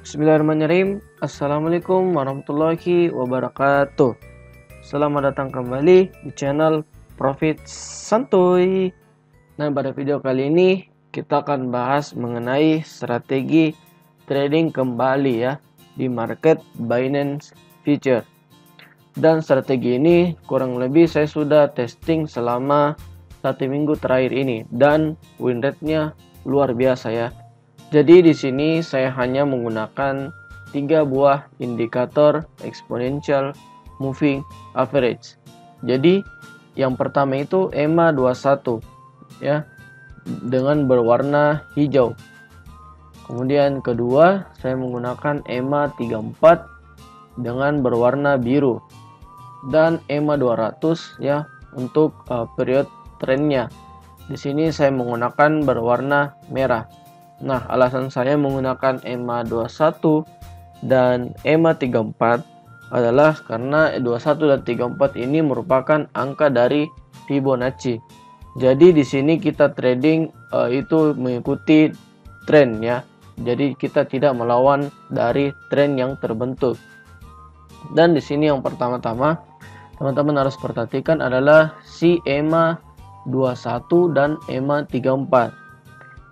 Bismillahirrahmanirrahim. Assalamualaikum warahmatullahi wabarakatuh. Selamat datang kembali di channel Profit Santuy. Nah, pada video kali ini kita akan bahas mengenai strategi trading kembali ya di market Binance Future. Dan strategi ini kurang lebih saya sudah testing selama 1 minggu terakhir ini dan win rate-nya luar biasa ya. Jadi di sini saya hanya menggunakan 3 buah indikator exponential moving average. Jadi yang pertama itu EMA 21 ya dengan berwarna hijau. Kemudian kedua saya menggunakan EMA 34 dengan berwarna biru dan EMA 200 ya untuk period trennya. Di sini saya menggunakan berwarna merah. Nah, alasan saya menggunakan EMA 21 dan EMA 34 adalah karena 21 dan 34 ini merupakan angka dari Fibonacci. Jadi di sini kita trading itu mengikuti tren ya. Jadi kita tidak melawan dari tren yang terbentuk. Dan di sini yang pertama-tama teman-teman harus perhatikan adalah si EMA 21 dan EMA 34.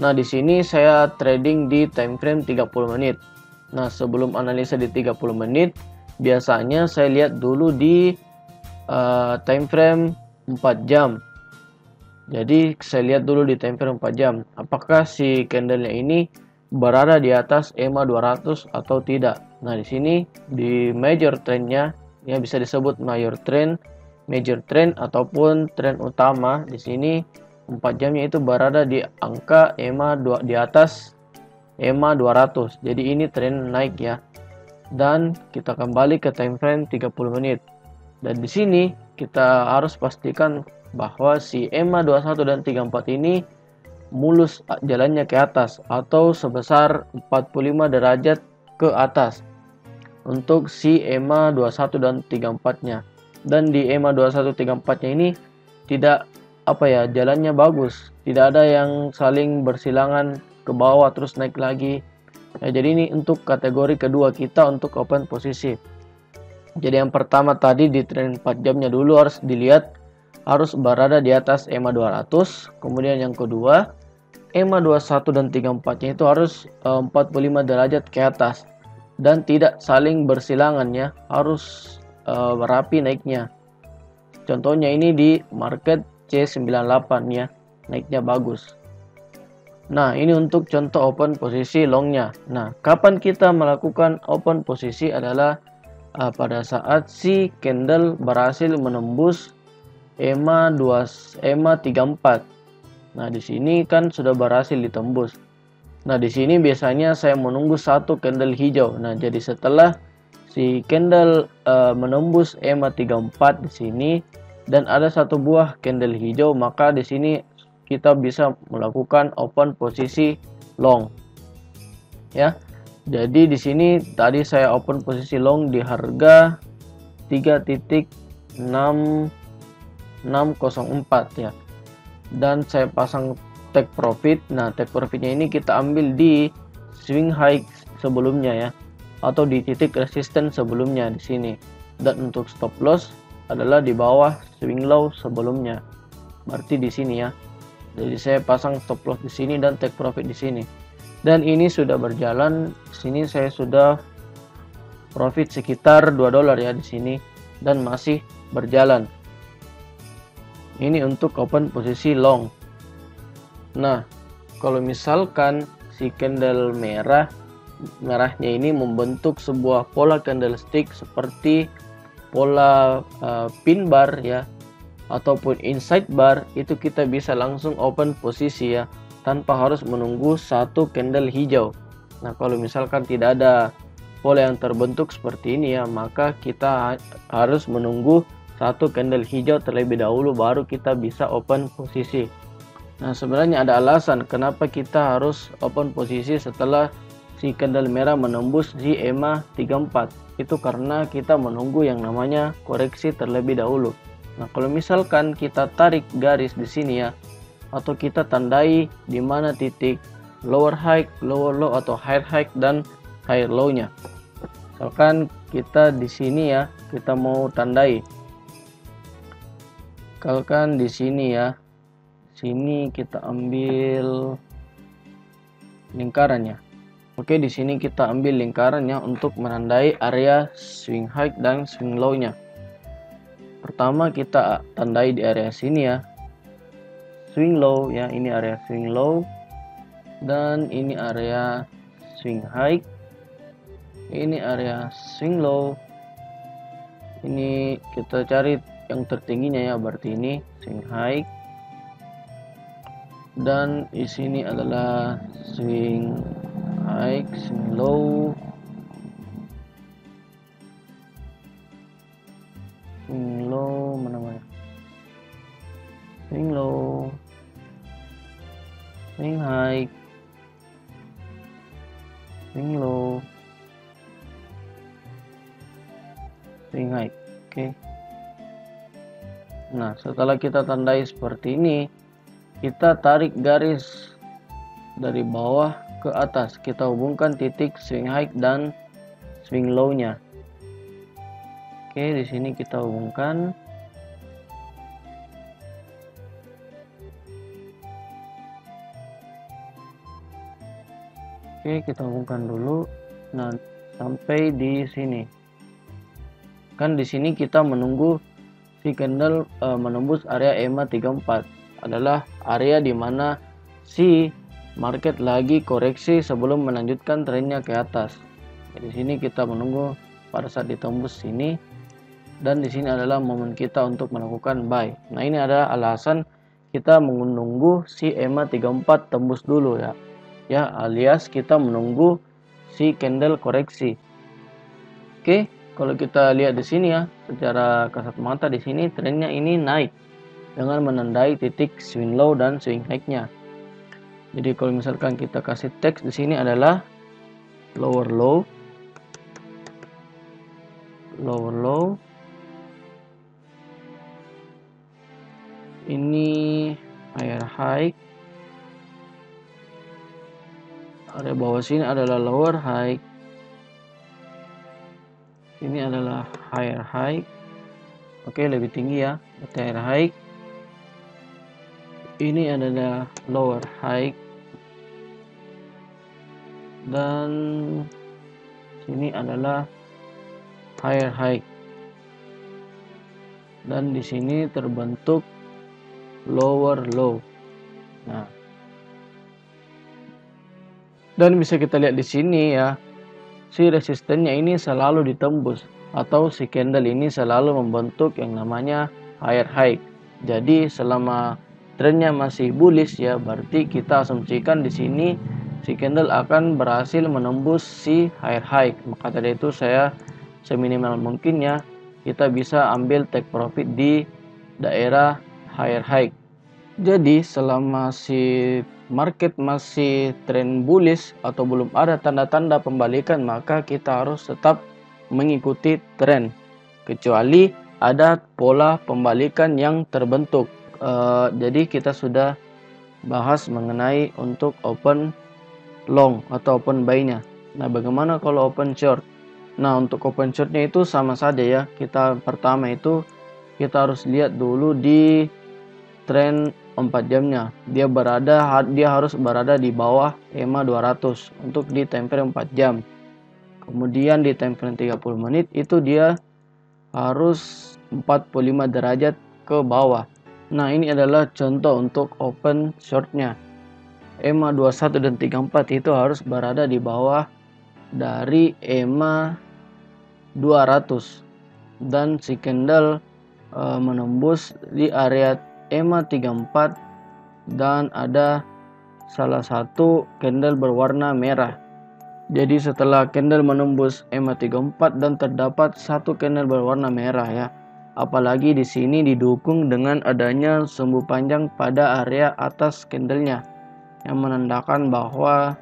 Nah, di sini saya trading di time frame 30 menit. Nah, sebelum analisa di 30 menit, biasanya saya lihat dulu di time frame 4 jam. Jadi, saya lihat dulu di time frame 4 jam. Apakah si candlenya ini berada di atas EMA 200 atau tidak. Nah, di sini di major trendnya, ya bisa disebut major trend ataupun tren utama. Di sini 4 jamnya itu berada di angka EMA di atas EMA 200. Jadi ini tren naik ya. Dan kita kembali ke time frame 30 menit. Dan di sini kita harus pastikan bahwa si EMA 21 dan 34 ini mulus jalannya ke atas atau sebesar 45 derajat ke atas untuk si EMA 21 dan 34-nya. Dan di EMA 21 34-nya ini tidak jalannya bagus, tidak ada yang saling bersilangan ke bawah terus naik lagi ya. Jadi ini untuk kategori kedua kita untuk open posisi. Jadi yang pertama tadi di tren 4 jamnya dulu harus dilihat harus berada di atas EMA 200. Kemudian yang kedua EMA 21 dan 34 nya itu harus 45 derajat ke atas dan tidak saling bersilangan ya, harus berapi naiknya. Contohnya ini di market C98 ya, naiknya bagus. Nah, ini untuk contoh open posisi longnya. Nah, kapan kita melakukan open posisi adalah pada saat si candle berhasil menembus EMA 34. Nah, di sini kan sudah berhasil ditembus. Nah, di sini biasanya saya menunggu satu candle hijau. Nah, jadi setelah si candle menembus EMA 34 di sini dan ada satu buah candle hijau, maka di sini kita bisa melakukan open posisi long ya. Jadi di sini tadi saya open posisi long di harga 3.6604 ya, dan saya pasang take profit. Nah, take profitnya ini kita ambil di swing high sebelumnya ya, atau di titik resisten sebelumnya di sini. Dan untuk stop loss adalah di bawah swing low sebelumnya, berarti di sini ya. Jadi saya pasang stop loss di sini dan take profit di sini. Dan ini sudah berjalan. Di sini saya sudah profit sekitar $2 ya di sini dan masih berjalan. Ini untuk open posisi long. Nah, kalau misalkan si candle merahnya ini membentuk sebuah pola candlestick seperti pola pin bar ya ataupun inside bar, itu kita bisa langsung open posisi ya tanpa harus menunggu satu candle hijau. Nah, kalau misalkan tidak ada pola yang terbentuk seperti ini ya, maka kita harus menunggu satu candle hijau terlebih dahulu baru kita bisa open posisi. Nah, sebenarnya ada alasan kenapa kita harus open posisi setelah si candle merah menembus si EMA 34. Itu karena kita menunggu yang namanya koreksi terlebih dahulu. Nah, kalau misalkan kita tarik garis di sini ya, atau kita tandai di mana titik lower high, lower low atau higher high dan high low-nya. Misalkan kita di sini ya, kita mau tandai. Misalkan di sini ya, sini kita ambil lingkarannya. Oke, di sini kita ambil lingkarannya untuk menandai area swing high dan swing low-nya. Pertama kita tandai di area sini ya, swing low ya, ini area swing low dan ini area swing high. Ini area swing low. Ini kita cari yang tertingginya ya, berarti ini swing high. Dan di sini adalah swing high, swing low, swing low, mana swing low, swing high, swing low, swing high. Oke. Nah, setelah kita tandai seperti ini, kita tarik garis dari bawah ke atas. Kita hubungkan titik swing high dan swing low-nya. Oke, di sini kita hubungkan. Oke, kita hubungkan dulu. Nah, sampai di sini. Kan di sini kita menunggu si candle menembus area EMA 34. Adalah area di mana si market lagi koreksi sebelum melanjutkan trennya ke atas. Di sini kita menunggu pada saat ditembus sini, dan di sini adalah momen kita untuk melakukan buy. Nah, ini ada alasan kita menunggu si EMA 34 tembus dulu ya. Ya, alias kita menunggu si candle koreksi. Oke, kalau kita lihat di sini ya, secara kasat mata di sini trennya ini naik dengan menandai titik swing low dan swing high-nya. Jadi kalau misalkan kita kasih teks di sini adalah lower low, lower low. Ini higher high. Area bawah sini adalah lower high. Ini adalah higher high. Oke, lebih tinggi ya, higher high. Ini adalah lower high. Dan sini adalah higher high. Dan di sini terbentuk lower low. Nah, dan bisa kita lihat di sini ya, si resistennya ini selalu ditembus, atau si candle ini selalu membentuk yang namanya higher high. Jadi selama trennya masih bullish ya, berarti kita asumsikan di sini si candle akan berhasil menembus si higher high. Maka tadi itu saya seminimal mungkin ya, kita bisa ambil take profit di daerah higher high. Jadi selama si market masih tren bullish atau belum ada tanda-tanda pembalikan, maka kita harus tetap mengikuti tren, kecuali ada pola pembalikan yang terbentuk. Jadi kita sudah bahas mengenai untuk open long atau open buy-nya. Nah, bagaimana kalau open short? Nah, untuk open short-nya itu sama saja ya. Kita pertama itu kita harus lihat dulu di tren 4 jamnya. Dia harus berada di bawah EMA 200 untuk di time frame 4 jam. Kemudian di time frame 30 menit itu dia harus 45 derajat ke bawah. Nah, ini adalah contoh untuk open shortnya. EMA 21 dan 34 itu harus berada di bawah dari EMA 200. Dan si candle menembus di area EMA 34 dan ada salah satu candle berwarna merah. Jadi setelah candle menembus EMA 34 dan terdapat satu candle berwarna merah ya. Apalagi di sini didukung dengan adanya sumbu panjang pada area atas candlenya, yang menandakan bahwa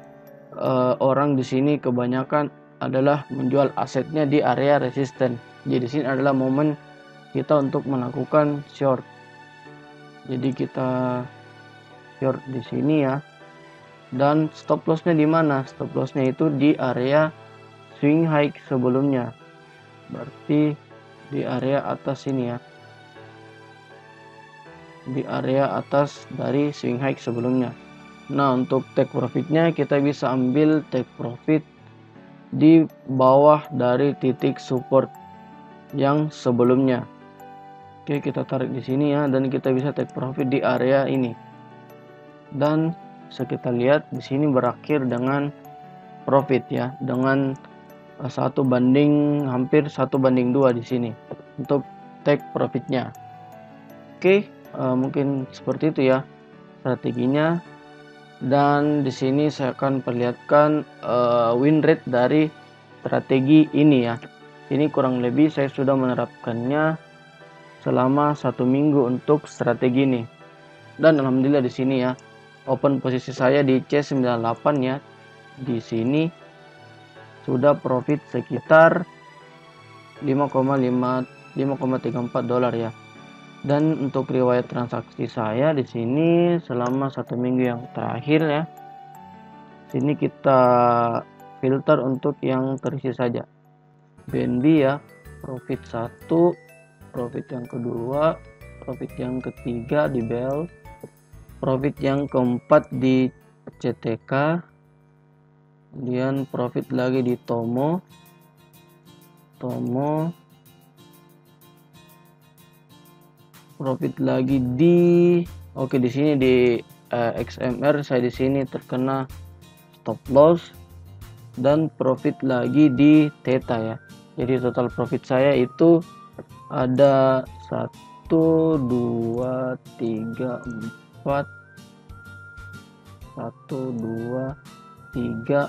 orang di sini kebanyakan adalah menjual asetnya di area resisten. Jadi di sini adalah momen kita untuk melakukan short. Jadi kita short di sini ya. Dan stop lossnya di mana? Stop lossnya itu di area swing high sebelumnya, berarti di area atas ini ya, di area atas dari swing high sebelumnya. Nah, untuk take profitnya kita bisa ambil take profit di bawah dari titik support yang sebelumnya. Oke, kita tarik di sini ya, dan kita bisa take profit di area ini. Dan bisa kita lihat di sini berakhir dengan profit ya, dengan hampir 1:2 di sini untuk take profitnya. Oke, mungkin seperti itu ya strateginya. Dan di sini saya akan perlihatkan win rate dari strategi ini ya. Ini kurang lebih saya sudah menerapkannya selama 1 minggu untuk strategi ini. Dan alhamdulillah di sini ya, open posisi saya di C98 ya. Di sini sudah profit sekitar 5,34 dolar ya. Dan untuk riwayat transaksi saya di sini selama 1 minggu yang terakhir ya, sini kita filter untuk yang terisi saja. BNB ya, profit 1, profit yang kedua, profit yang ketiga di Bell, profit yang keempat di CTK, kemudian profit lagi di Tomo, profit lagi di di sini di XMR saya di sini terkena stop loss, dan profit lagi di Theta ya. Jadi total profit saya itu ada 1 2 3 4 1 2 3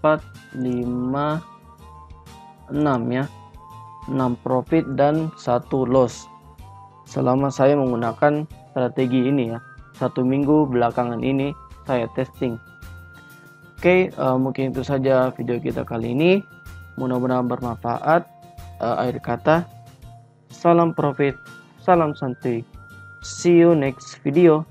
4 5 6 ya. 6 profit dan 1 loss selama saya menggunakan strategi ini ya. 1 minggu belakangan ini saya testing. Oke, mungkin itu saja video kita kali ini. Mudah-mudahan bermanfaat. Akhir kata, salam profit, salam santuy. See you next video.